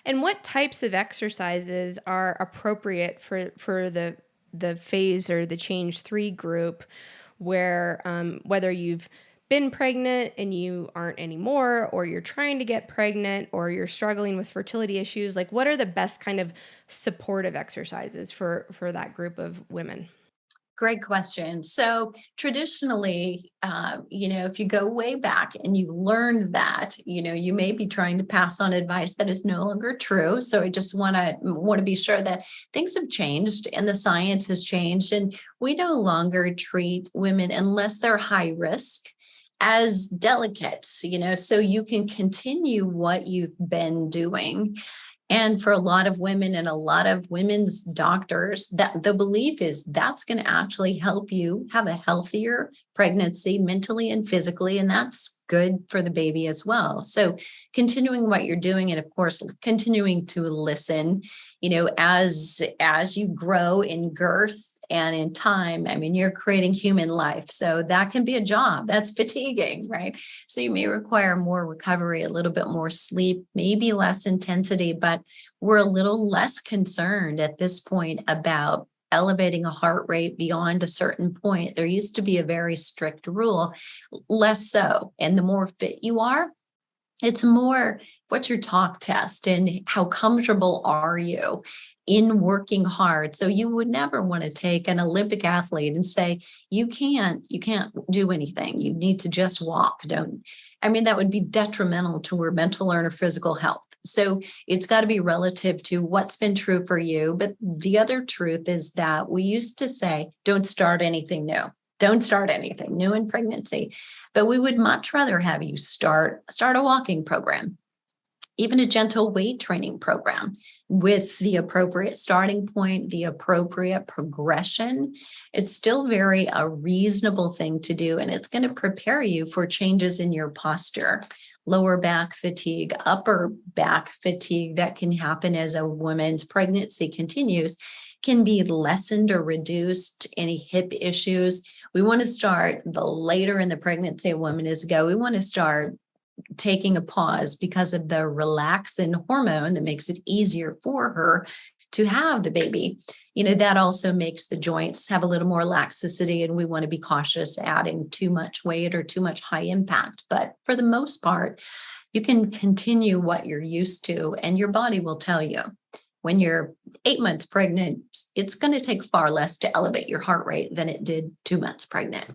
And what types of exercises are appropriate for the phase or the change 3 group where, whether you've been pregnant and you aren't anymore, or you're trying to get pregnant, or you're struggling with fertility issues, like, what are the best kind of supportive exercises for that group of women? Great question. So traditionally, if you go way back and you learned that, you may be trying to pass on advice that is no longer true. So I just want to be sure that things have changed and the science has changed, and we no longer treat women unless they're high risk as delicate, so you can continue what you've been doing. And for a lot of women and a lot of women's doctors, that the belief is that's going to actually help you have a healthier pregnancy mentally and physically. And that's good for the baby as well. So continuing what you're doing, and of course, continuing to listen, as you grow in girth and in time. I mean, you're creating human life. So that can be a job. That's fatiguing, right? So you may require more recovery, a little bit more sleep, maybe less intensity, but we're a little less concerned at this point about elevating a heart rate beyond a certain point. There used to be a very strict rule, less so. And the more fit you are, it's more what's your talk test and how comfortable are you in working hard. So you would never want to take an Olympic athlete and say, you can't do anything. You need to just walk. Don't, I mean, that would be detrimental to her mental or her physical health. So it's got to be relative to what's been true for you. But the other truth is that we used to say, don't start anything new. Don't start anything new in pregnancy. But we would much rather have you start a walking program, even a gentle weight training program with the appropriate starting point, the appropriate progression. It's still very a reasonable thing to do, and it's going to prepare you for changes in your posture, lower back fatigue, upper back fatigue that can happen as a woman's pregnancy continues, can be lessened or reduced. Any hip issues. We want to start the later in the pregnancy a woman is go. We want to start taking a pause because of the relaxin hormone that makes it easier for her to have the baby. That also makes the joints have a little more laxicity, and we want to be cautious adding too much weight or too much high impact. But for the most part, you can continue what you're used to, and your body will tell you. When you're 8 months pregnant, it's going to take far less to elevate your heart rate than it did 2 months pregnant.